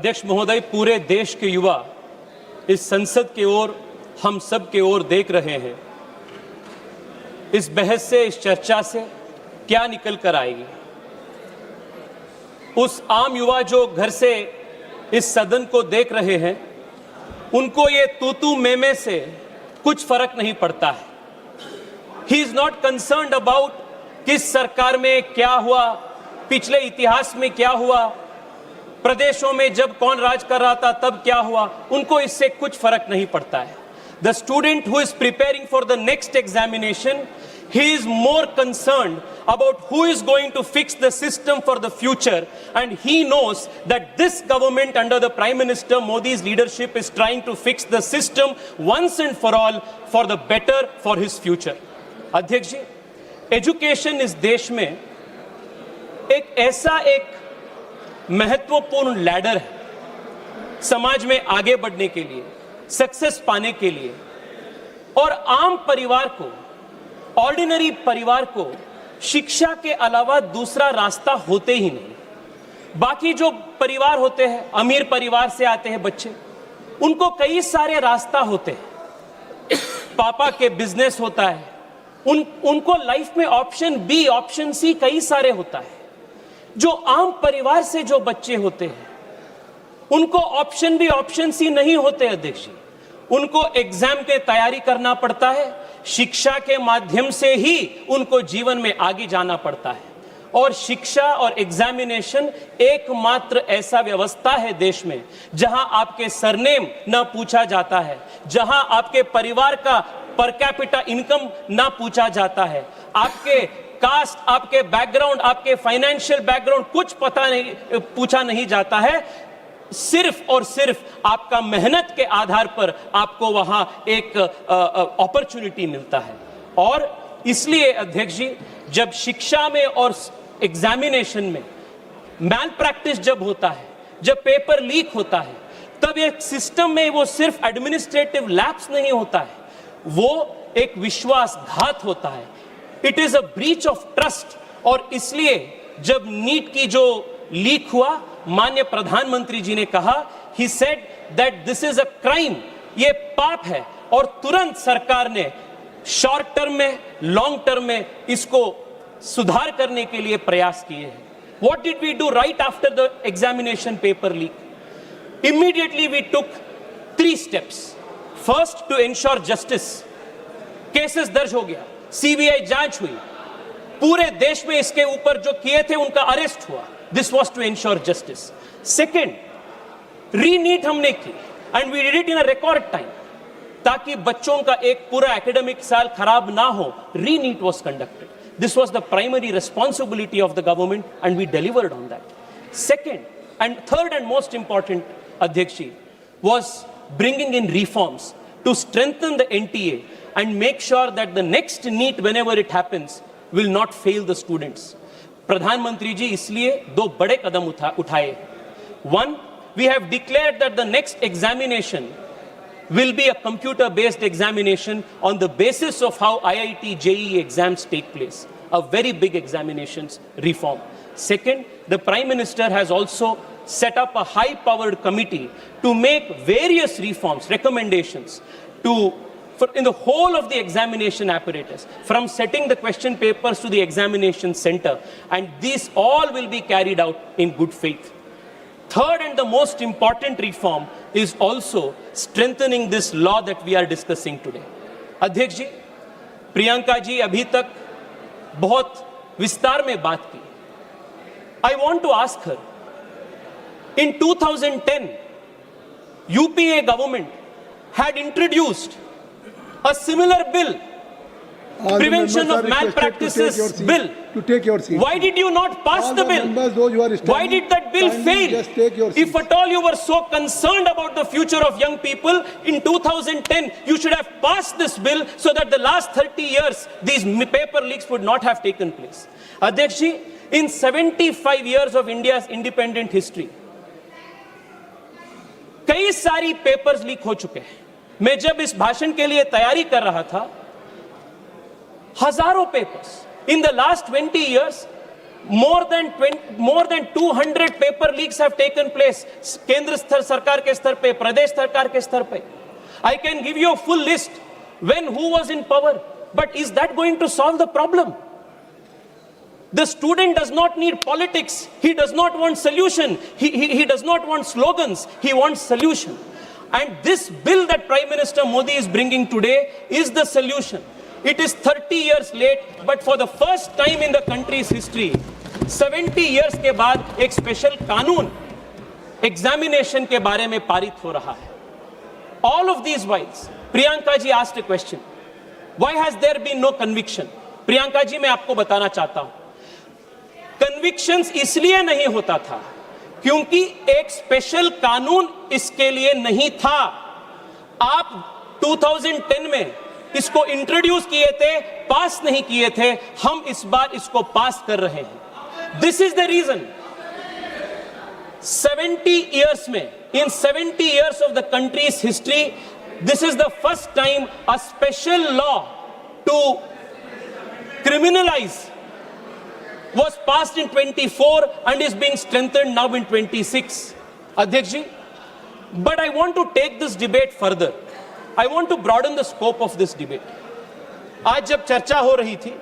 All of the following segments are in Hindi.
अध्यक्ष महोदय, पूरे देश के युवा इस संसद की ओर, हम सब की ओर देख रहे हैं। इस बहस से, इस चर्चा से क्या निकल कर आएगी? उस आम युवा जो घर से इस सदन को देख रहे हैं, उनको ये तू मैं से कुछ फर्क नहीं पड़ता है। He is not concerned about किस सरकार में क्या हुआ, पिछले इतिहास में क्या हुआ, प्रदेशों में जब कौन राज कर रहा था तब क्या हुआ, उनको इससे कुछ फर्क नहीं पड़ता है। The student who is preparing for the next examination, he is more concerned about who is going to fix the system for the future, and he knows that this government under the Prime Minister Modi's leadership is trying to fix the system once and for all for the better for his future. अध्यक्ष जी, एजुकेशन इस देश में एक ऐसा एक महत्वपूर्ण लैडर है समाज में आगे बढ़ने के लिए, सक्सेस पाने के लिए, और आम परिवार को, ऑर्डिनरी परिवार को शिक्षा के अलावा दूसरा रास्ता होते ही नहीं। बाकी जो परिवार होते हैं, अमीर परिवार से आते हैं बच्चे, उनको कई सारे रास्ता होते हैं। पापा के बिजनेस होता है, उनको लाइफ में ऑप्शन बी, ऑप्शन सी कई सारे होता है। जो आम परिवार से जो बच्चे होते हैं, उनको ऑप्शन बी, ऑप्शन सी नहीं होते अध्यक्ष जी। उनको एग्जाम के तैयारी करना पड़ता है, शिक्षा के माध्यम से ही उनको जीवन में आगे जाना पड़ता है। और शिक्षा और एग्जामिनेशन एकमात्र ऐसा व्यवस्था है देश में जहां आपके सरनेम न पूछा जाता है, जहां आपके परिवार का पर कैपिटा इनकम ना पूछा जाता है, आपके कास्ट, आपके बैकग्राउंड, आपके फाइनेंशियल बैकग्राउंड कुछ पता नहीं, पूछा नहीं जाता है। सिर्फ और सिर्फ आपका मेहनत के आधार पर आपको वहां एक अपॉर्चुनिटी मिलता है। और इसलिए अध्यक्ष जी, जब शिक्षा में और एग्जामिनेशन में मैल प्रैक्टिस जब होता है, जब पेपर लीक होता है, तब एक सिस्टम में वो सिर्फ एडमिनिस्ट्रेटिव लैप्स नहीं होता है, वो एक विश्वासघात होता है। It is a breach of trust. और इसलिए जब नीट की जो लीक हुआ, माननीय प्रधानमंत्री जी ने कहा, he said that this is a crime, ये पाप है, और तुरंत सरकार ने शॉर्ट टर्म में, लॉन्ग टर्म में इसको सुधार करने के लिए प्रयास किए हैं। What did we do right after the examination paper leak? Immediately we took 3 steps. First, to ensure justice. Cases दर्ज हो गया, सीबीआई जांच हुई, पूरे देश में इसके ऊपर जो किए थे उनका अरेस्ट हुआ। This was to ensure justice. Second, रीनीट हमने की, and we did it in a record time, ताकि बच्चों का एक पूरा एकेडमिक साल खराब ना हो। रीनीट was conducted. This was the primary responsibility of the government, and we delivered on that. Second and third and most important, Adhyakshi, was bringing in reforms to strengthen the NTA and make sure that the next NEET, whenever it happens, will not fail the students. प्रधानमंत्री जी इसलिए 2 बड़े कदम उठाए। One, we have declared that the next examination will be a computer-based examination on the basis of how IIT JEE exams take place. A very big examinations reform. Second, the Prime Minister has also set up a high-powered committee to make various reforms, recommendations in the whole of the examination apparatus, from setting the question papers to the examination center, and these all will be carried out in good faith. Third and the most important reform is also strengthening this law that we are discussing today. अध्यक्ष जी, प्रियंका जी अभी तक बहुत विस्तार में बात की। I want to ask her, in 2010, UPA government had introduced a similar bill, Prevention of Malpractices Bill. To take your seat. Why did you not pass the bill? Why did that bill fail? Just take your seat. If at all you were so concerned about the future of young people, in 2010 you should have passed this bill so that the last 30 years these paper leaks would not have taken place. Adhyaksh ji, in 75 years of India's independent history, कई सारी पेपर्स लीक हो चुके हैं। मैं जब इस भाषण के लिए तैयारी कर रहा था, हजारों papers in the last 20 years more than 200 paper leaks have taken place, केंद्र सरकार के स्तर पे, प्रदेश सरकार के स्तर पे. I can give you a full list when who was in power, but is that going to solve the problem? The student does not need politics. He does not want solution. He does not want slogans. He wants solution. And this bill that Prime Minister Modi is bringing today is the solution. It is 30 years late, but for the first time in the country's history, 70 years के बाद एक स्पेशल कानून एग्जामिनेशन के बारे में पारित हो रहा है. All of these whiles, Priyanka ji asked a question. Why has there been no conviction? Priyanka ji, मैं आपको बताना चाहता हूं. कन्विक्शंस इसलिए नहीं होता था क्योंकि एक स्पेशल कानून इसके लिए नहीं था. आप 2010 में इसको इंट्रोड्यूस किए थे, पास नहीं किए थे. हम इस बार इसको पास कर रहे हैं. This is the reason. 70 years में, in 70 years of the country's history, this is the first time a special law to criminalize was passed in 24 and is being strengthened now in 26. Adhyaksh ji, but I want to take this debate further. I want to broaden the scope of this debate. आज जब चर्चा हो रही थी,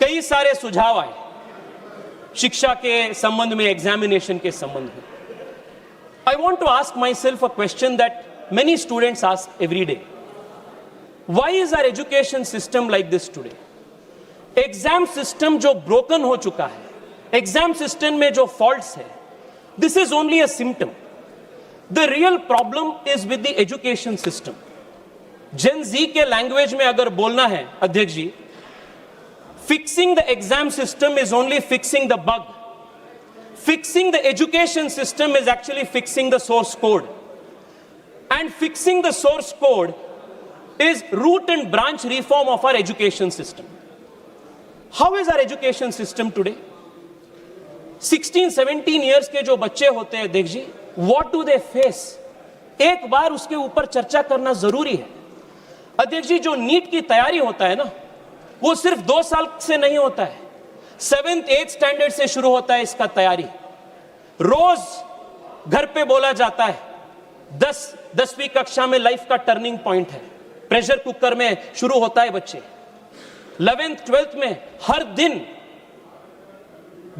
कई सारे सुझाव आए शिक्षा के संबंध में, एग्जामिनेशन के संबंध में. I want to ask myself a question that many students ask every day. Why is our education system like this today? Exam system जो ब्रोकन हो चुका है, एग्जाम सिस्टम में जो फॉल्ट्स है, this is only a symptom. The real problem is with the education system. Gen Z के लैंग्वेज में अगर बोलना है अध्यक्ष ji, fixing the exam system is only fixing the bug. Fixing the education system is actually fixing the source code. And fixing the source code is root and branch reform of our education system. How is our education system today? 16-17 years के जो बच्चे होते हैं देख जी, what do they face? एक बार उसके ऊपर चर्चा करना जरूरी है. अध्यक्ष जी, जो नीट की तैयारी होता है ना, वो सिर्फ 2 साल से नहीं होता है. 7th 8th स्टैंडर्ड से शुरू होता है इसका तैयारी. रोज घर पे बोला जाता है 10वीं कक्षा में लाइफ का टर्निंग पॉइंट है. प्रेशर कुकर में शुरू होता है बच्चे. 11th 12th में हर दिन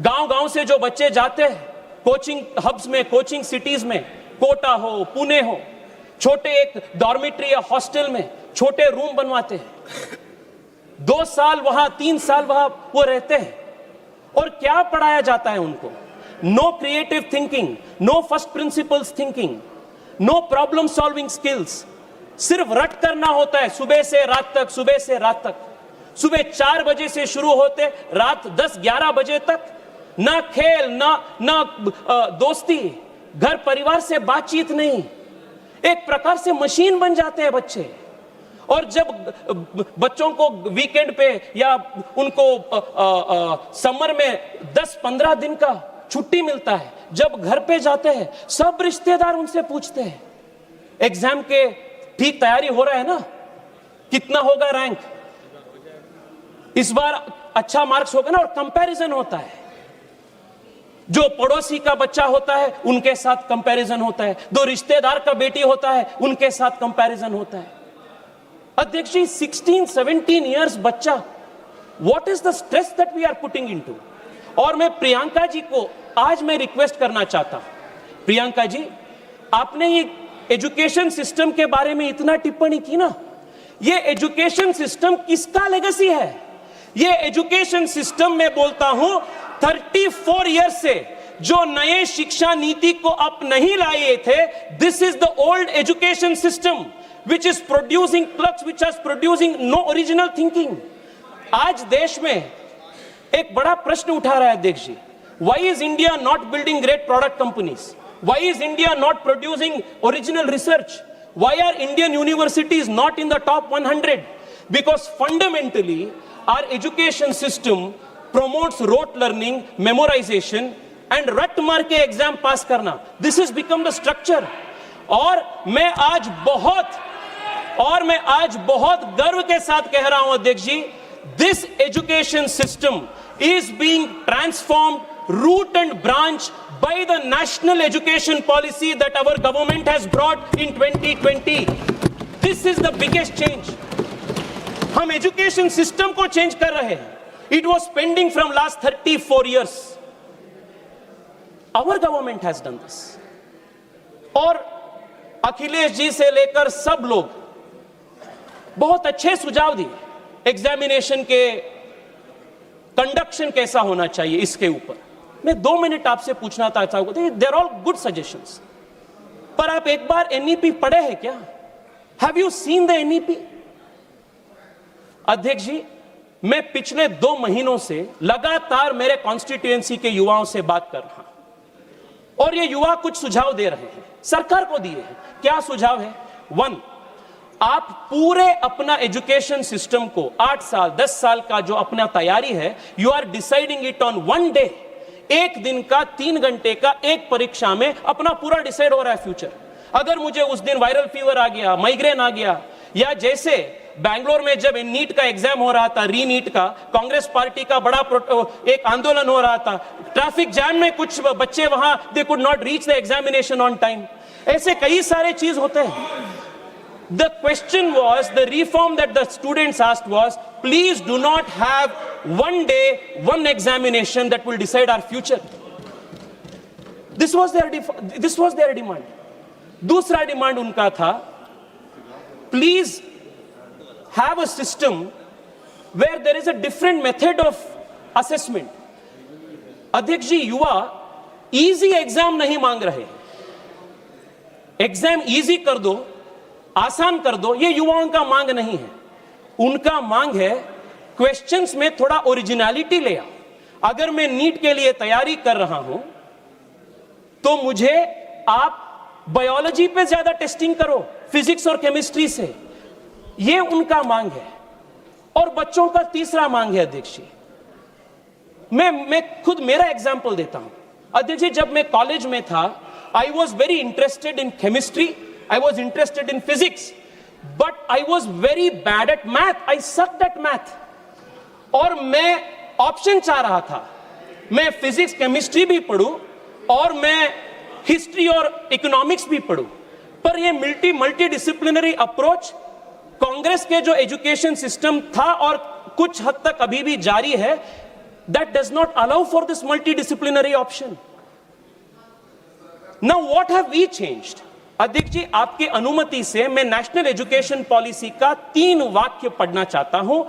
गांव से जो बच्चे जाते हैं कोचिंग हब्स में, कोचिंग सिटीज में, कोटा हो, पुणे हो, छोटे एक डॉर्मिटरी या हॉस्टल में छोटे रूम बनवाते हैं. 2 साल वहां, 3 साल वहां वो रहते हैं. और क्या पढ़ाया जाता है उनको? No creative thinking, no first principles thinking, no problem solving skills. सिर्फ रट करना होता है सुबह से रात तक, सुबह से रात तक. सुबह 4 बजे से शुरू होते रात 10-11 बजे तक. ना खेल, ना दोस्ती, घर परिवार से बातचीत नहीं. एक प्रकार से मशीन बन जाते हैं बच्चे. और जब बच्चों को वीकेंड पे या उनको समर में 10-15 दिन का छुट्टी मिलता है, जब घर पे जाते हैं सब रिश्तेदार उनसे पूछते हैं एग्जाम के ठीक तैयारी हो रहा है ना, कितना होगा रैंक, इस बार अच्छा मार्क्स होगा ना. और कंपैरिजन होता है. जो पड़ोसी का बच्चा होता है उनके साथ कंपैरिजन होता है, दो रिश्तेदार का बेटी होता है उनके साथ कंपैरिजन होता है. अध्यक्ष जी, 16-17 इयर्स बच्चा, what is the stress that we are putting into. और मैं प्रियंका जी को आज मैं रिक्वेस्ट करना चाहता हूं. प्रियंका जी, आपने ये एजुकेशन सिस्टम के बारे में इतना टिप्पणी की ना, ये एजुकेशन सिस्टम किसका लेगेसी है? ये एजुकेशन सिस्टम में बोलता हूं 34 इयर्स से जो नए शिक्षा नीति को आप नहीं लाए थे, this is the old education system which is producing clerks, which is producing no original thinking. आज देश में एक बड़ा प्रश्न उठा रहा है अध्यक्ष जी. Why is India not building great product companies? Why is India not producing original research? Why are Indian universities not in the top 100? Because fundamentally our education system promotes rote learning, memorization and रट मार के एग्जाम पास करना. This has become the structure. और मैं आज बहुत गर्व के साथ कह रहा हूं अध्यक्ष जी, this education system is being transformed root and branch by the national education policy that our government has brought in 2020. This is the biggest change. हम एजुकेशन सिस्टम को चेंज कर रहे हैं. It was pending from last 34 years. Our government has done this. और अखिलेश जी से लेकर सब लोग बहुत अच्छे सुझाव दिए. एग्जामिनेशन के कंडक्शन कैसा होना चाहिए इसके ऊपर. मैं 2 मिनट आपसे पूछना चाहता हूं. They are all good suggestions. पर आप एक बार NEP पढ़े हैं क्या? Have you seen the NEP? अध्यक्ष जी, मैं पिछले 2 महीनों से लगातार मेरे कॉन्स्टिट्यूएंसी के युवाओं से बात कर रहा हूं और ये युवा कुछ सुझाव दे रहे हैं, सरकार को दिए हैं. क्या सुझाव है? 1, आप पूरे अपना एजुकेशन सिस्टम को 8 साल 10 साल का जो अपना तैयारी है, you are deciding it on 1 day. एक दिन का 3 घंटे का एक परीक्षा में अपना पूरा डिसाइड हो रहा है फ्यूचर. अगर मुझे उस दिन वायरल फीवर आ गया, माइग्रेन आ गया, या जैसे बैंगलोर में जब नीट का एग्जाम हो रहा था, री नीट का, कांग्रेस पार्टी का बड़ा एक आंदोलन हो रहा था, ट्रैफिक जैम में कुछ बच्चे वहां they could not reach the examination on time. ऐसे कई सारे चीज होते हैं. The question was, the reform that the students asked was, please do not have 1 day, 1 examination that will decide our future. This was their demand. दूसरा डिमांड उनका था, please have a system where there is a different method of assessment. अध्यक्ष जी, युवा इजी एग्जाम नहीं मांग रहे. एग्जाम इजी कर दो, आसान कर दो, ये युवाओं का मांग नहीं है. उनका मांग है क्वेश्चंस में थोड़ा ओरिजिनलिटी ले आओ. अगर मैं नीट के लिए तैयारी कर रहा हूं तो मुझे आप बायोलॉजी पे ज्यादा टेस्टिंग करो, फिजिक्स और केमिस्ट्री से. ये उनका मांग है. और बच्चों का तीसरा मांग है अध्यक्ष जी, मैं खुद मेरा एग्जांपल देता हूं. अध्यक्ष जी, जब मैं कॉलेज में था, I was very interested in chemistry, I was interested in physics, but I was very bad at math. I sucked at math. और मैं ऑप्शन चाह रहा था, मैं फिजिक्स केमिस्ट्री भी पढ़ूं और मैं हिस्ट्री और इकोनॉमिक्स भी पढ़ूं. पर ये मल्टी डिसिप्लिनरी अप्रोच कांग्रेस के जो एजुकेशन सिस्टम था और कुछ हद तक अभी भी जारी है, that does not allow for this multidisciplinary option. Now what have we changed? अध्यक्ष जी, आपकी अनुमति से मैं नेशनल एजुकेशन पॉलिसी का 3 वाक्य पढ़ना चाहता हूं.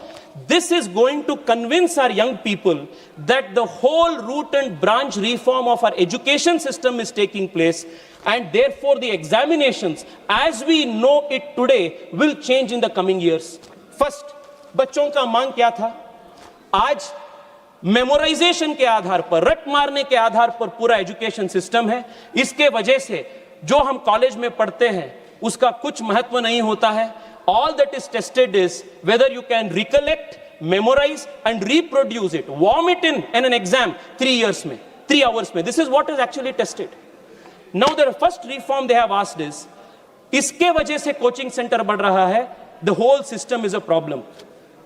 This is going to convince our young people that the whole root and branch reform of our education system is taking place and therefore the examinations as we know it today will change in the coming years. First, बच्चों का मांग क्या था? आज मेमोराइजेशन के आधार पर, रट मारने के आधार पर पूरा एजुकेशन सिस्टम है. इसके वजह से जो हम कॉलेज में पढ़ते हैं उसका कुछ महत्व नहीं होता है. All that is tested is whether you can recollect, memorise and reproduce it, vomit in an exam 3 years में, 3 hours में. This is what is actually tested. Now the first reform they have asked is, इसके वजह से कोचिंग सेंटर बढ़ रहा है. The whole system is a problem.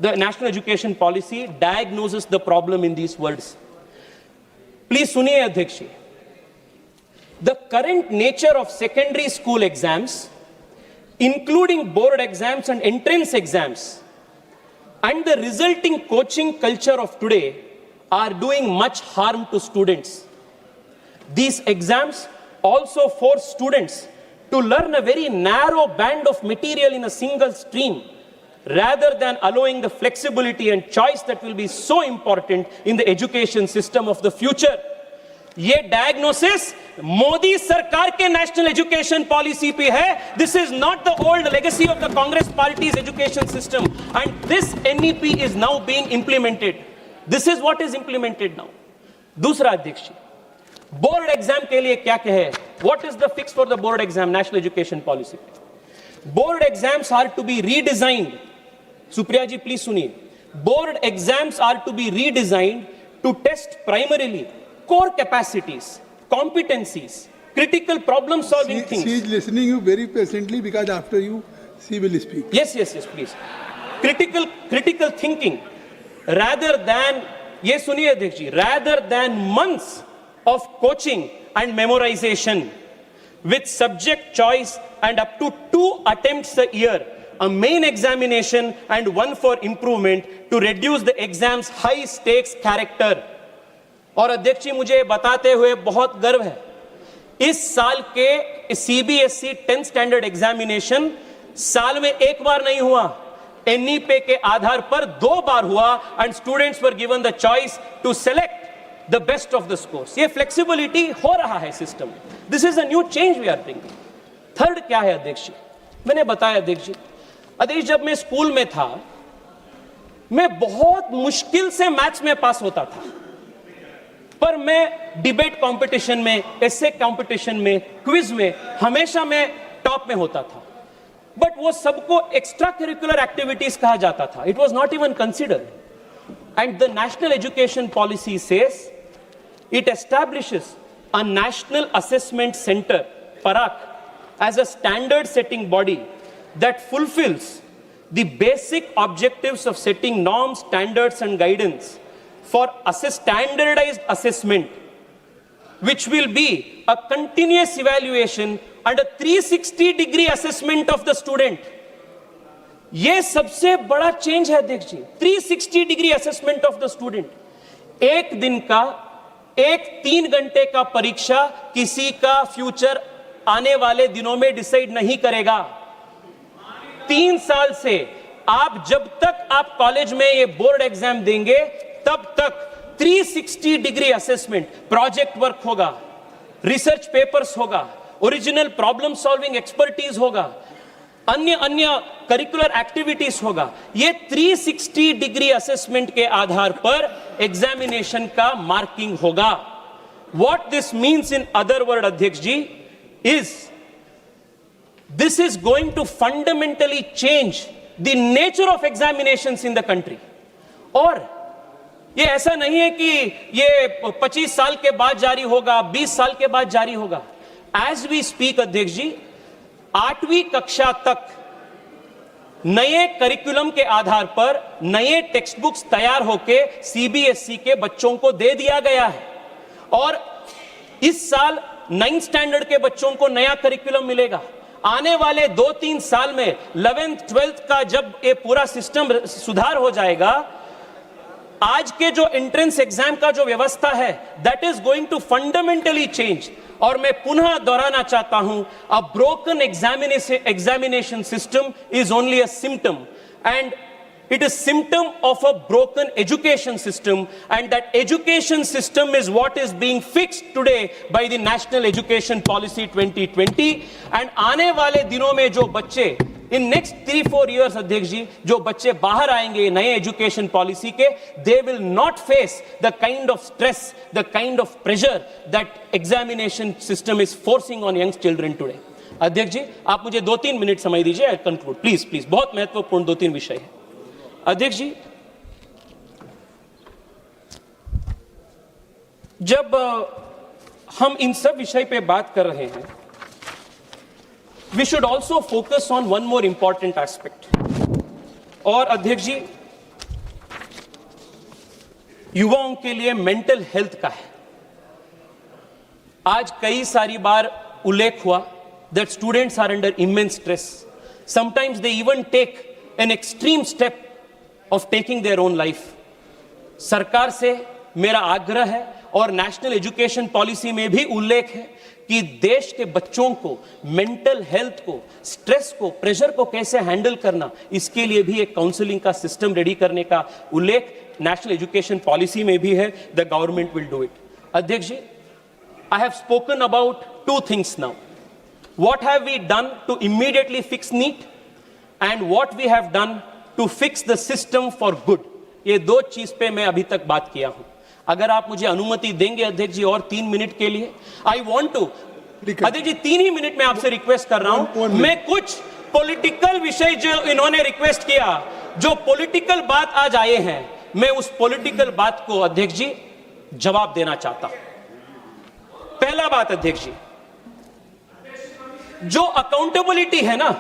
The national education policy diagnoses the problem in these words. Please सुनिए अध्यक्ष, the current nature of secondary school exams, including board exams and entrance exams, and the resulting coaching culture of today are doing much harm to students. These exams also force students to learn a very narrow band of material in a single stream, rather than allowing the flexibility and choice that will be so important in the education system of the future. ये डायग्नोसिस मोदी सरकार के नेशनल एजुकेशन पॉलिसी पे है. This is not the old legacy of the Congress party's education system and this NEP is now being implemented. This is what is implemented now. दूसरा अध्यक्ष, बोर्ड एग्जाम के लिए क्या कहे? What is the fix for the board exam national education policy? Board exams are to be redesigned. Supriya ji please सुनिए. Board exams are to be redesigned to test primarily core capacities, competencies, critical problem solving things. She is listening you very patiently because after you she will speak. Yes, please. Critical thinking, rather than, ये सुनिए अध्यक्ष जी, rather than months of coaching and memorization with subject choice and up to 2 attempts a year, a main examination and one for improvement to reduce the exam's high stakes character. और अध्यक्ष जी मुझे बताते हुए बहुत गर्व है, इस साल के सीबीएसई 10th स्टैंडर्ड एग्जामिनेशन साल में एक बार नहीं हुआ, एनईपी के आधार पर 2 बार हुआ and students were given the choice to select the best of the scores. ये फ्लेक्सिबिलिटी हो रहा है सिस्टम में. This is a new change we are bringing. Third क्या है अध्यक्ष जी, मैंने बताया अध्यक्ष जी, जब मैं स्कूल में था मैं बहुत मुश्किल से मैथ्स में पास होता था, पर मैं डिबेट कंपटीशन में, एसे कंपटीशन में, क्विज में हमेशा मैं टॉप में होता था. बट वो सबको एक्स्ट्रा करिकुलर एक्टिविटीज कहा जाता था. It was not even considered. And the national education policy says it establishes a national assessment centre पराक as a standard setting body that fulfills the basic objectives of setting norms, standards and guidance for standardized assessment, which will be a continuous evaluation and a 360-degree assessment of the student. ये सबसे बड़ा चेंज है अध्यक्ष जी, 360-degree assessment of the student. एक दिन का, एक 3 घंटे का परीक्षा किसी का फ्यूचर आने वाले दिनों में डिसाइड नहीं करेगा. 3 साल से आप जब तक आप कॉलेज में ये बोर्ड एग्जाम देंगे तब तक 360-degree असेसमेंट, प्रोजेक्ट वर्क होगा, रिसर्च पेपर्स होगा, ओरिजिनल प्रॉब्लम सॉल्विंग एक्सपर्टीज होगा, अन्य करिकुलर एक्टिविटीज होगा. ये 360-degree असेसमेंट के आधार पर एग्जामिनेशन का मार्किंग होगा. What this means in other word अध्यक्ष जी is this is going to fundamentally change the nature of examinations in the country. और ये ऐसा नहीं है कि ये 25 साल के बाद जारी होगा, 20 साल के बाद जारी होगा. As we speak अध्यक्ष जी, 8वीं कक्षा तक नए करिकुलम के आधार पर नए टेक्स्ट बुक्स तैयार होके सीबीएसई के बच्चों को दे दिया गया है. और इस साल 9th स्टैंडर्ड के बच्चों को नया करिकुलम मिलेगा. आने वाले 2-3 साल में 11th 12th का जब ये पूरा सिस्टम सुधार हो जाएगा, आज के जो एंट्रेंस एग्जाम का जो व्यवस्था है that is going to fundamentally change. और मैं पुनः दोहराना चाहता हूं, a broken examination system is only a symptom and it is symptom of a broken education system, and that education system is what is being fixed today by the National Education Policy 2020. and आने वाले दिनों में जो बच्चे in next 3-4 years अध्यक्ष जी, जो बच्चे बाहर आएंगे नए एजुकेशन पॉलिसी के, they will not face the kind of stress, the kind of pressure that examination system is forcing on young children today. अध्यक्ष जी आप मुझे 2-3 मिनट समय दीजिए, आई कंक्लूड प्लीज. बहुत महत्वपूर्ण 2-3 विषय है अध्यक्ष जी. जब हम इन सब विषय पे बात कर रहे हैं, we should also focus on one more important aspect. और अध्यक्ष जी, युवाओं के लिए मेंटल हेल्थ का है. आज कई सारी बार उल्लेख हुआ that students are under immense stress. Sometimes they even take an extreme step of taking their own life. सरकार से मेरा आग्रह है और नेशनल एजुकेशन पॉलिसी में भी उल्लेख है कि देश के बच्चों को मेंटल हेल्थ को, स्ट्रेस को, प्रेशर को कैसे हैंडल करना, इसके लिए भी एक काउंसलिंग का सिस्टम रेडी करने का उल्लेख नेशनल एजुकेशन पॉलिसी में भी है. The government will do it. अध्यक्ष ji, I have spoken about 2 things now. What have we done to immediately fix NEET and what we have done to fix the system for good. ये 2 चीज पे मैं अभी तक बात किया हूं. अगर आप मुझे अनुमति देंगे अध्यक्ष जी और 3 मिनट के लिए, आई वांट टू, अध्यक्ष जी 3 ही मिनट में आपसे रिक्वेस्ट कर रहा हूं. मैं कुछ पॉलिटिकल विषय जो इन्होंने रिक्वेस्ट किया, जो पॉलिटिकल बात आज आए हैं, मैं उस पॉलिटिकल बात को अध्यक्ष जी जवाब देना चाहता हूं. पहला बात अध्यक्ष जी, जो अकाउंटेबिलिटी है ना,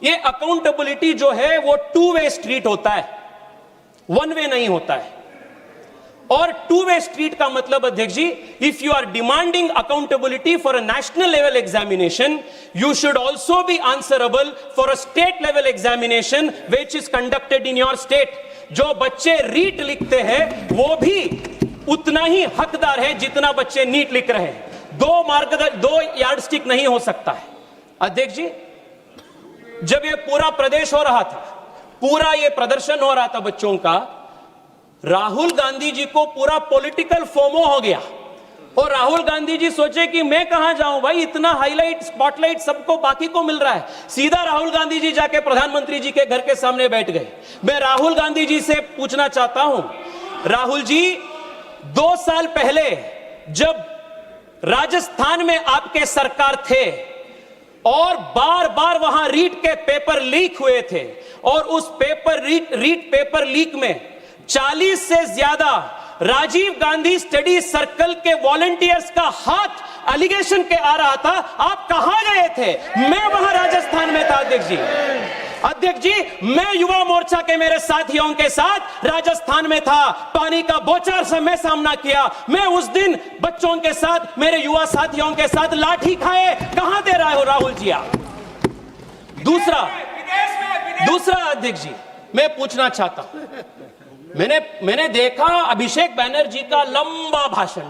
ये अकाउंटेबिलिटी जो है वो 2 वे स्ट्रीट होता है. वन वे नहीं होता है। और टू वे स्ट्रीट का मतलब अध्यक्ष ji, if you are demanding accountability for a national level examination, you should also be answerable for a state level examination which is conducted in your state. जो बच्चे रीट लिखते हैं वो भी उतना ही हकदार है जितना बच्चे नीट लिख रहे हैं। दो यार्डस्टिक नहीं हो सकता है। अध्यक्ष जी, जब ये पूरा प्रदेश हो रहा था, पूरा ये प्रदर्शन हो रहा था बच्चों का, राहुल गांधी जी को पूरा पॉलिटिकल फोमो हो गया और राहुल गांधी जी सोचे कि मैं कहां जाऊं भाई, इतना हाईलाइट स्पॉटलाइट सबको बाकी को मिल रहा है। सीधा राहुल गांधी जी जाके प्रधानमंत्री जी के घर के सामने बैठ गए। मैं राहुल गांधी जी से पूछना चाहता हूं, राहुल जी 2 साल पहले जब राजस्थान में आपके सरकार थे और बार बार वहां रीट के पेपर लीक हुए थे और उस रीट पेपर लीक में 40 से ज्यादा राजीव गांधी स्टडी सर्कल के वॉलंटियर्स का हाथ एलिगेशन के आ रहा था, आप कहां गए थे? मैं वहां राजस्थान में था अध्यक्ष जी। अध्यक्ष जी, मैं युवा मोर्चा के मेरे साथियों के साथ राजस्थान में था, पानी का बौछार से मैं सामना किया। मैं उस दिन बच्चों के साथ, मेरे युवा साथियों के साथ लाठी खाए। कहां दे रहे हो राहुल जी आप? दूसरा अध्यक्ष जी, मैं पूछना चाहता हूं, मैंने देखा अभिषेक बैनर्जी का लंबा भाषण।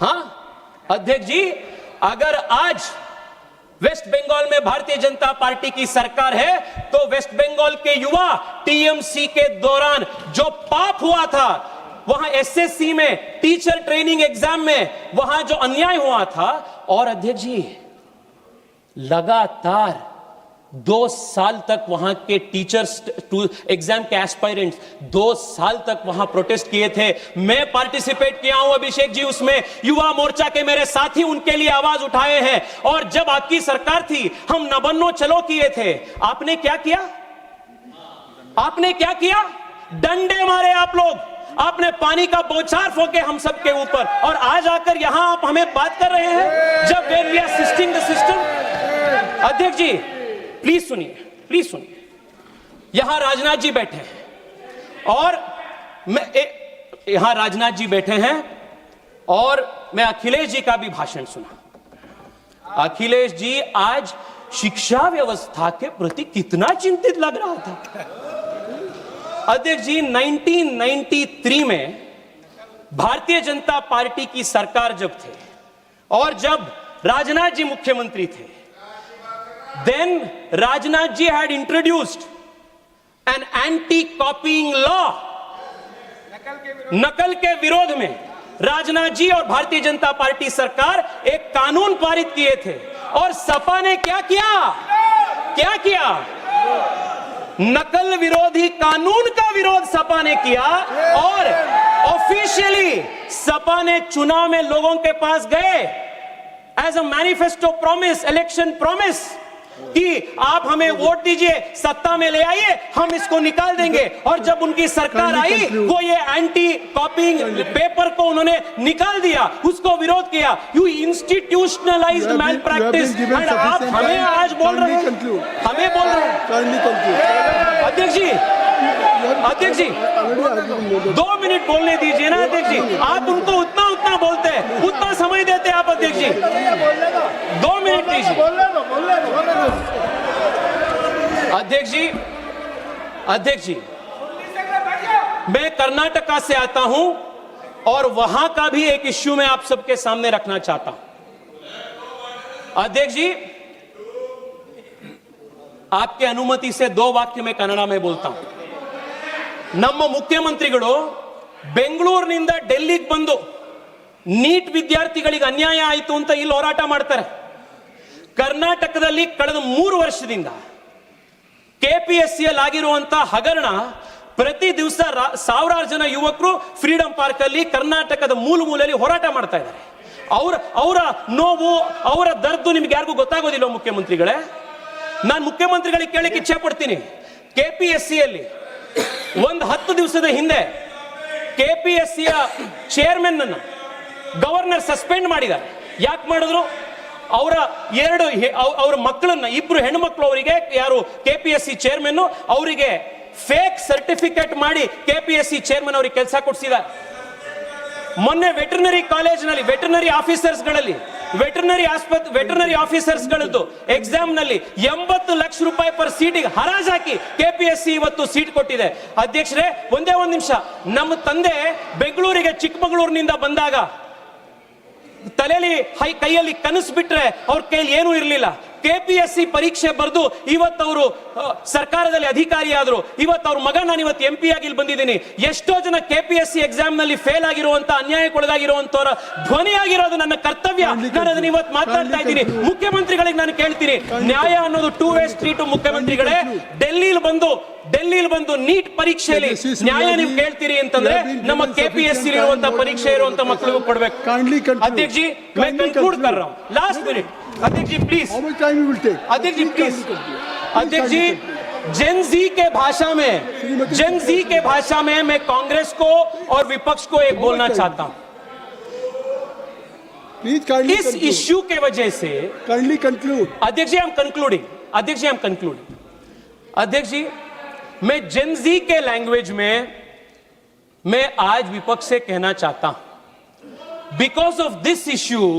हाँ अध्यक्ष जी, अगर आज वेस्ट बंगाल में भारतीय जनता पार्टी की सरकार है तो वेस्ट बंगाल के युवा टीएमसी के दौरान जो पाप हुआ था, वहां एसएससी में टीचर ट्रेनिंग एग्जाम में वहां जो अन्याय हुआ था, और अध्यक्ष जी लगातार 2 साल तक वहां के टीचर्स एग्जाम के एस्पायरेंट्स 2 साल तक वहां प्रोटेस्ट किए थे। मैं पार्टिसिपेट किया हूं अभिषेक जी उसमें, युवा मोर्चा के मेरे साथी उनके लिए आवाज उठाए हैं। और जब आपकी सरकार थी, हम न बनो चलो किए थे। आपने क्या किया? डंडे मारे आप लोग, आपने पानी का बौछार फोके हम सबके ऊपर, और आज आकर यहां आप हमें बात कर रहे हैं जब we are assisting the system. अध्यक्ष जी प्लीज सुनिए, यहां राजनाथ जी बैठे हैं और मैं अखिलेश जी का भी भाषण सुना। अखिलेश जी आज शिक्षा व्यवस्था के प्रति कितना चिंतित लग रहा था। अध्यक्ष जी 1993 में भारतीय जनता पार्टी की सरकार जब थे और जब राजनाथ जी मुख्यमंत्री थे, then Rajnath ji had introduced an anti-copying law। नकल के विरोध में राजनाथ जी और भारतीय जनता पार्टी सरकार एक कानून पारित किए थे, और सपा ने क्या किया? नकल विरोधी कानून का विरोध सपा ने किया और ऑफिशियली सपा ने चुनाव में लोगों के पास गए as a manifesto promise, election promise, कि आप हमें वोट दीजिए, सत्ता में ले आइए, हम इसको निकाल देंगे। और जब उनकी सरकार आई, वो ये एंटी कॉपिंग पेपर को उन्होंने निकाल दिया, उसको विरोध किया। You institutionalised malpractice, and आप हमें आज बोल रहे हैं, अध्यक्ष जी 2 मिनट बोलने दीजिए ना अध्यक्ष जी। आप उनको उतना बोलते हैं, उतना समय देते हैं आप अध्यक्ष जी। 2 मिनट दीजिए अध्यक्ष जी। मैं कर्नाटका से आता हूं और वहां का भी एक इश्यू मैं आप सबके सामने रखना चाहता हूं। अध्यक्ष जी, आपके अनुमति से 2 वाक्य में कन्नड़ में बोलता हूं। ನಮ್ಮ ಮುಖ್ಯಮಂತ್ರಿಗಳು ಬೆಂಗಳೂರಿನಿಂದ ಡೆಲ್ಲಿಗೆ ಬಂದು ನೀಟ್ ವಿದ್ಯಾರ್ಥಿಗಳಿಗೆ ಅನ್ಯಾಯ ಆಯಿತು ಅಂತ ಇಲ್ಲಿ ಹೋರಾಟ ಮಾಡ್ತಾರೆ। ಕರ್ನಾಟಕದಲ್ಲಿ ಕಳೆದ 3 ವರ್ಷದಿಂದ ಕೆಪಿಎಸ್ಸಿಯಲ್ಲಿ ಆಗಿರುವಂತಹ ಹಗರಣ, ಪ್ರತಿ ದಿವಸ ಸಾವಿರಾರು ಜನ ಯುವಕರು ಫ್ರೀಡಂ ಪಾರ್ಕ್ ಅಲ್ಲಿ ಕರ್ನಾಟಕದ ಮೂಲೆಯಲ್ಲಿ ಹೋರಾಟ ಮಾಡ್ತಾ ಇದ್ದಾರೆ। ಅವರ ನೋವು, ಅವರ ದರ್ದು ನಿಮ್ಗೆ ಯಾರಿಗೂ ಗೊತ್ತಾಗೋದಿಲ್ಲ ಮುಖ್ಯಮಂತ್ರಿಗಳೇ। ನಾನು ಮುಖ್ಯಮಂತ್ರಿಗಳಿಗೆ ಕೇಳಕ್ಕೆ ಇಚ್ಛೆ ಪಡ್ತೀನಿ, ಕೆಪಿಎಸ್ಸಿಯಲ್ಲಿ ಒಂದು 10 ದಿವಸದ ಹಿಂದೆ ಕೆಪಿಎಸ್ಸಿಯ ಚೇರ್ಮನ್ ಅನ್ನು ಗವರ್ನರ್ ಸಸ್ಪೆಂಡ್ ಮಾಡಿದ್ದಾರೆ। ಯಾಕೆ ಮಾಡಿದ್ರು? ಅವರ ಮಕ್ಕಳನ್ನ, 2 ಹೆಣ್ಣು ಮಕ್ಕಳು, ಅವರಿಗೆ ಯಾರು ಕೆಪಿಎಸ್ಸಿ ಚೇರ್ಮನ್ ಅವರಿಗೆ ಫೇಕ್ ಸರ್ಟಿಫಿಕೇಟ್ ಮಾಡಿ ಕೆಪಿಎಸ್ಸಿ ಚೇರ್ಮನ್ ಅವರಿಗೆ ಕೆಲಸ ಕೊಡಿಸಿದ್ದಾರೆ. ಮೊನ್ನೆ ವೆಟರ್ನರಿ ಕಾಲೇಜಿನಲ್ಲಿ ವೆಟರ್ನರಿ ಆಫೀಸರ್ಸ್ಗಳದ್ದು ಎಕ್ಸಾಮ್ ನಲ್ಲಿ 80 ಲಕ್ಷ ರೂಪಾಯಿ ಪರ್ ಸೀಟಿಗೆ ಹರಾಜಾಕಿ ಕೆಪಿಎಸ್ಸಿ ಇವತ್ತು ಸೀಟ್ ಕೊಟ್ಟಿದೆ. ಅಧ್ಯಕ್ಷರೇ, ಒಂದೇ ಒಂದು ನಿಮಿಷ. ನಮ್ಮ ತಂದೆ ಬೆಂಗಳೂರಿಗೆ ಚಿಕ್ಕಮಗಳೂರಿನಿಂದ ಬಂದಾಗ ತಲೆಯಲ್ಲಿ ಕೈಯಲ್ಲಿ ಕನಸು ಬಿಟ್ರೆ ಅವ್ರ ಕೈಯಲ್ಲಿ ಏನೂ ಇರಲಿಲ್ಲ. ಕೆಪಿಎಸ್ಸಿ ಪರೀಕ್ಷೆ ಬರೆದು ಇವತ್ತವರು ಸರ್ಕಾರದಲ್ಲಿ ಅಧಿಕಾರಿಯಾದ್ರು. ಇವತ್ತು ಅವ್ರ ಮಗ ನಾನು ಇವತ್ತು MP ಆಗಿ ಇಲ್ಲಿ ಬಂದಿದ್ದೀನಿ. ಎಷ್ಟೋ ಜನ ಕೆಪಿಎಸ್ಸಿ ಎಕ್ಸಾಮ್ ನಲ್ಲಿ ಫೇಲ್ ಆಗಿರುವಂತ, ಅನ್ಯಾಯಕ್ಕೊಳಗಾಗಿರುವಂತವರ ಧ್ವನಿಯಾಗಿರೋದು ನನ್ನ ಕರ್ತವ್ಯ. ನಾನು ಅದನ್ನ ಇವತ್ತು ಮಾತಾಡ್ತಾ ಇದ್ದೀನಿ. ಮುಖ್ಯಮಂತ್ರಿಗಳಿಗೆ ನಾನು ಕೇಳ್ತೀನಿ, ನ್ಯಾಯ ಅನ್ನೋದು 2-way ಸ್ಟ್ರೀಟ್. ಮುಖ್ಯಮಂತ್ರಿಗಳೇ, ಡೆಲ್ಲಿಲಿ ಬಂದು ನೀಟ್ ಪರೀಕ್ಷೆಯಲ್ಲಿ ನ್ಯಾಯ ನೀವು ಕೇಳ್ತೀರಿ ಅಂತಂದ್ರೆ ನಮ್ಮ ಕೆಪಿಎಸ್ಸಿ ಇರುವಂತ ಪರೀಕ್ಷೆ ಇರುವಂತ ಮಕ್ಕಳಿಗೂ ಕೊಡ್ಬೇಕು. ಅಧ್ಯಕ್ಷ जी, मैं कंक्लूड कर रहा हूं. लास्ट मिनट अध्यक्ष जी please. How much time you will take? अध्यक्ष जी प्लीज. अध्यक्ष जी, जेन जी के भाषा में मैं कांग्रेस को और विपक्ष को एक बोलना चाहता हूं. Please kindly इस इश्यू के वजह से kindly conclude. अध्यक्ष जी, आई एम कंक्लूडिंग. अध्यक्ष जी, मैं जेन जी के लैंग्वेज में मैं आज विपक्ष से कहना चाहता हूं, because of this issue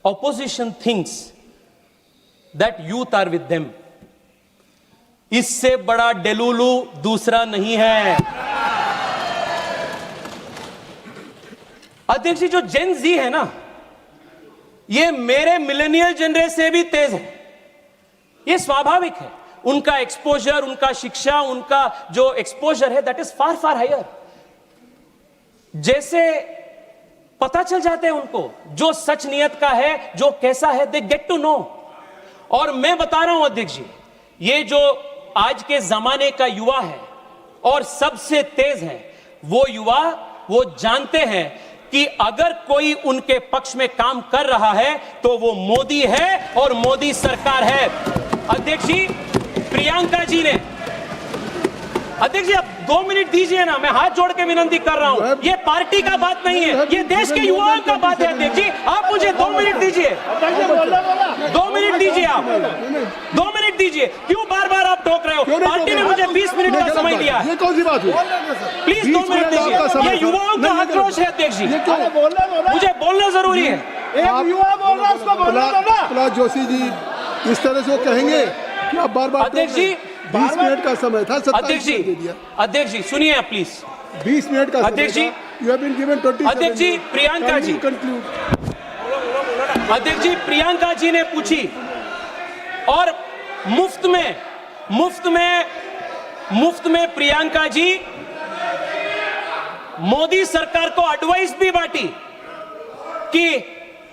opposition thinks that youth are with them. इससे बड़ा डेलुलू दूसरा नहीं है. अध्यक्ष जी, जो जेन जी है ना, ये मेरे मिलेनियल जनरेशन से भी तेज है. ये स्वाभाविक है. उनका एक्सपोजर, उनका शिक्षा, उनका जो एक्सपोजर है, that is far far higher. जैसे पता चल जाते हैं उनको जो सच नियत का है, जो कैसा है, दे गेट टू नो. और मैं बता रहा हूं अध्यक्ष जी, ये जो आज के जमाने का युवा है और सबसे तेज है, वो युवा वो जानते हैं कि अगर कोई उनके पक्ष में काम कर रहा है तो वो मोदी है और मोदी सरकार है. अध्यक्ष जी, प्रियंका जी ने, अध्यक्ष जी आप 2 मिनट दीजिए ना, मैं हाथ जोड़ के विनती कर रहा हूं. ये पार्टी का बात नहीं है, ये देश के युवाओं का बात है. अध्यक्ष जी, आप मुझे 2 मिनट दीजिए. 2 मिनट दीजिए, आप 2 मिनट दीजिए. क्यों बार बार आप टोक रहे हो? पार्टी ने मुझे 20 मिनट का समय दिया है. ये कौन सी बात हुई? प्लीज 2 मिनट दीजिए. ये युवाओं का आक्रोश है अध्यक्ष जी, मुझे बोलना जरूरी है. एक युवा बोल रहा है, उसको बोलने दो ना. प्रहलाद जोशी जी इस तरह से वो कहेंगे कि आप बार-बार अध्यक्ष जी, 20 मिनट का समय था, 27 अध्यक्ष मिनट दे दिया. जी सुनिए प्लीज. 20 मिनट का अध्यक्ष जी, यू हैव बीन गिवन 27 अध्यक्ष जी, प्रियंका जी. कंक्लूड. अध्यक्ष जी, प्रियंका जी ने पूछी और मुफ्त में प्रियंका जी मोदी सरकार को एडवाइस भी बांटी कि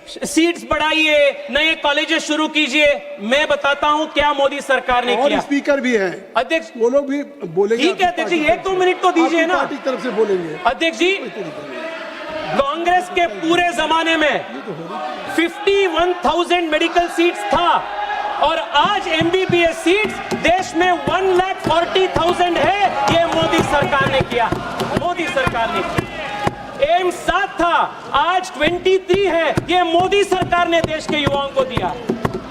सीट्स बढ़ाइए, नए कॉलेजेस शुरू कीजिए. मैं बताता हूं क्या मोदी सरकार ने और किया. स्पीकर भी है अध्यक्ष, वो लोग भी बोलेंगे. ठीक है अध्यक्ष जी, 1-2 मिनट तो दीजिए ना. पार्टी की तरफ से बोलेंगे. अध्यक्ष जी, कांग्रेस के पूरे जमाने में 51,000 मेडिकल सीट्स था और आज MBBS सीट्स देश में 1,40,000 है. ये मोदी सरकार ने किया. एम्स 7 था, आज 23 है. ये मोदी सरकार ने देश के युवाओं को दिया.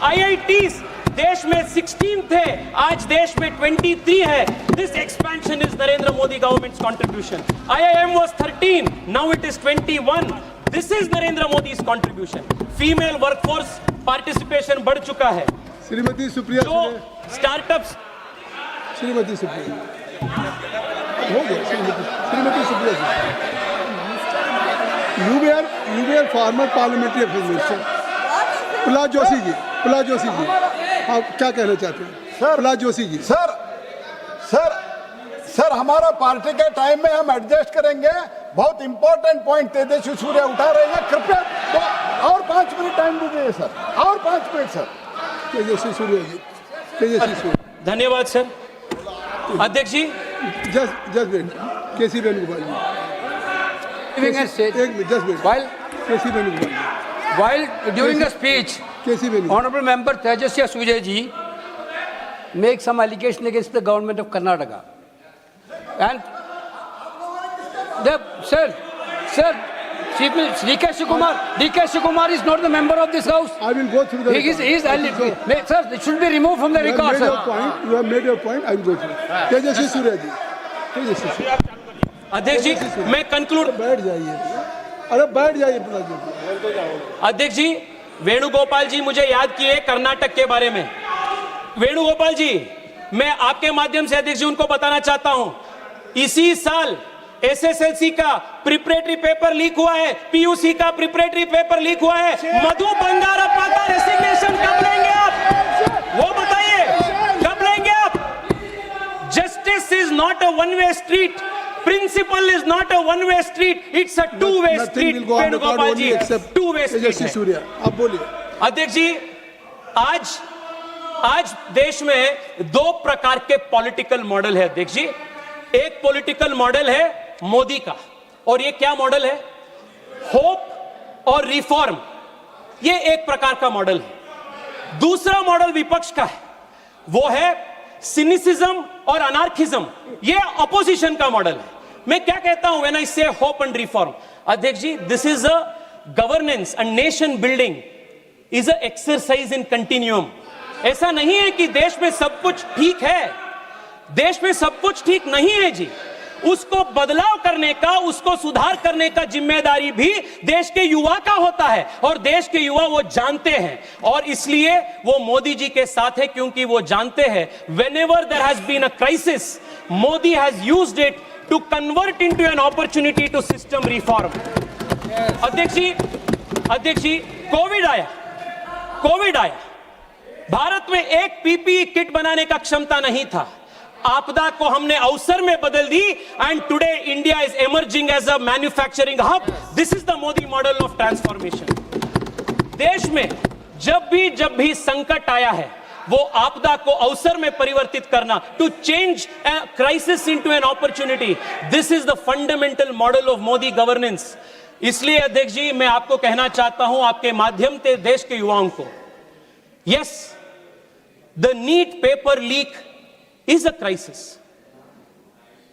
IITs देश में 16 थे, आज देश में 23 है. This expansion is Narendra Modi government's contribution. IIM was 13, now it is 21. This is Narendra मोदी's कंट्रीब्यूशन. फीमेल वर्कफोर्स पार्टिसिपेशन बढ़ चुका है. श्रीमती सुप्रिया जो स्टार्टअप्स, श्रीमती सुप्रिया हो गया. श्रीमती सुप्रिया जी, you were former parliamentary affairs minister. Prahlad Joshi ji, आप क्या कहना चाहते हैं? प्रहलाद जोशी जी. सर हमारा पार्टी के टाइम में हम एडजस्ट करेंगे. बहुत इंपॉर्टेंट पॉइंट तेजस्वी सूर्य उठा रहे हैं. कृपया तो और 5 मिनट टाइम दीजिए सर, और 5 मिनट सर. तेजस्वी सूर्य जी, तेजस्वी सूर्य. धन्यवाद सर. अध्यक्ष ji, just wait. KC Venugopal ji. Giving a state, एक मिनट, just wait. KC Venugopal ji. while during the speech, KC Venugopal. Honorable Member Tejaswi Surya ji make some allegation against the government of Karnataka, and the sir, DK Shikumar is not the member of this house. I will go through the He is, sir, it should be removed from the You have record, made your sir. point. You have made your point. I will go through. Tejasvi Surya जी, तेजस्वी सूर्या, अध्यक्ष जी मैं कंक्लूड बैठ जाइए। अरे बैठ जाइए प्रहलाद जोशी। अध्यक्ष जी वेणुगोपाल जी मुझे याद किए कर्नाटक के बारे में। वेणुगोपाल जी मैं आपके माध्यम से अध्यक्ष जी उनको बताना चाहता हूं, इसी साल एसएसएलसी का प्रिपरेटरी पेपर लीक हुआ है, पीयूसी का प्रिपरेटरी पेपर लीक हुआ है। मधु बंगारप्पा का रेसिग्नेशन कब लेंगे आप, वो बताइए कब लेंगे आप? Justice is not a one way street, principle is not a one way street, it's a two way Nothing street. will go on record Venugopal only ji except two way street Tejasvi है। सूर्या, आप बोलिए। अध्यक्ष जी आज देश में दो प्रकार के पॉलिटिकल मॉडल है अध्यक्ष जी। एक पॉलिटिकल मॉडल है मोदी का, और ये क्या मॉडल है? होप और रिफॉर्म, ये एक प्रकार का मॉडल है। दूसरा मॉडल विपक्ष का है, वो है सिनिसिज्म और अनार्किज्म, ये अपोजिशन का मॉडल है। मैं क्या कहता हूं व्हेन आई से होप एंड रिफॉर्म? अध्यक्ष जी this is a governance and nation building is a exercise in continuum. ऐसा नहीं है कि देश में सब कुछ ठीक है, देश में सब कुछ ठीक नहीं है जी। उसको बदलाव करने का, उसको सुधार करने का जिम्मेदारी भी देश के युवा का होता है, और देश के युवा वो जानते हैं, और इसलिए वो मोदी जी के साथ है, क्योंकि वो जानते हैं whenever there has been a crisis, Modi has used it to convert into an opportunity to system reform. अध्यक्ष जी कोविड आया, भारत में एक पीपीई किट बनाने का क्षमता नहीं था। आपदा को हमने अवसर में बदल दी, and today India is emerging as a manufacturing hub. This is the Modi model of transformation. देश में जब भी संकट आया है, वो आपदा को अवसर में परिवर्तित करना, to change crisis into an opportunity, this is the fundamental model of Modi governance. इसलिए अध्यक्ष जी मैं आपको कहना चाहता हूं, आपके माध्यम से देश के युवाओं को, yes the NEET paper leak is a crisis.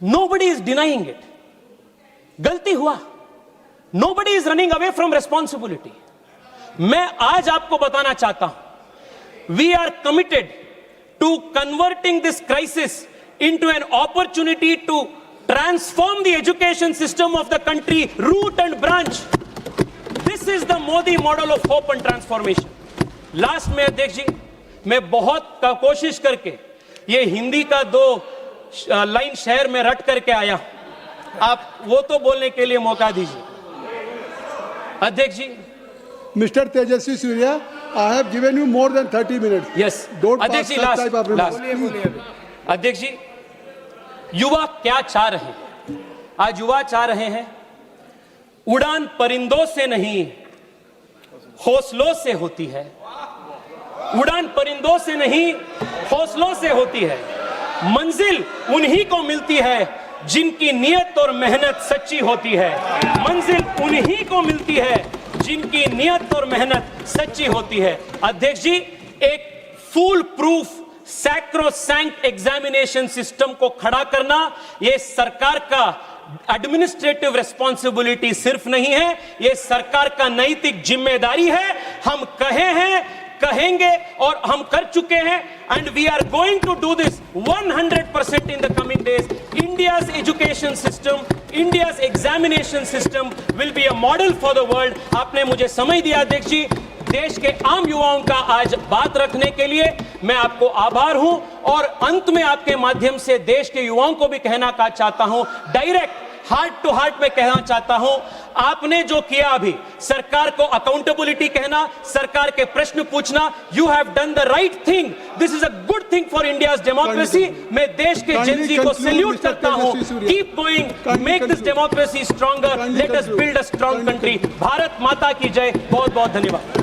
Nobody is denying it. गलती हुआ. Nobody is running away from responsibility. मैं आज आपको बताना चाहता हूं, we are committed to converting this crisis into an opportunity to transform the education system of the country, root and branch. This is the Modi model of hope and transformation. Last में अध्यक्ष जी मैं बहुत कोशिश करके ये हिंदी का 2 लाइन शहर में रट करके आया, आप वो तो बोलने के लिए मौका दीजिए। अध्यक्ष जी mister Tejasvi Surya, I have given you more than 30 minutes. Yes अध्यक्ष जी लास्ट। अध्यक्ष जी युवा क्या चाह रहे हैं? आज युवा चाह रहे हैं उड़ान परिंदों से नहीं हौसलों से होती है, उड़ान परिंदों से नहीं हौसलों से होती है। मंजिल उन्हीं को मिलती है जिनकी नियत और मेहनत सच्ची होती है। मंजिल उन्हीं को मिलती है जिनकी नियत और मेहनत सच्ची होती है। अध्यक्ष जी एक full proof sacrosanct examination system को खड़ा करना, ये सरकार का एडमिनिस्ट्रेटिव रिस्पॉन्सिबिलिटी सिर्फ नहीं है, ये सरकार का नैतिक जिम्मेदारी है। हम कहेंगे और हम कर चुके हैं, and we are going to do this 100% in the coming days. India's education system, India's examination system will be a model for the world. आपने मुझे समय दिया अध्यक्ष जी, देश के आम युवाओं का आज बात रखने के लिए मैं आपको आभार हूं, और अंत में आपके माध्यम से देश के युवाओं को भी कहना चाहता हूं, डायरेक्ट हार्ट टू हार्ट में कहना चाहता हूं, आपने जो किया अभी, सरकार को अकाउंटेबिलिटी कहना, सरकार के प्रश्न पूछना, you have done the right thing. This is a good thing for India's democracy. मैं देश के जेनजी को सैल्यूट करता हूं। Keep going, make this democracy stronger, let us build a strong country. Bharat माता की जय। बहुत बहुत धन्यवाद।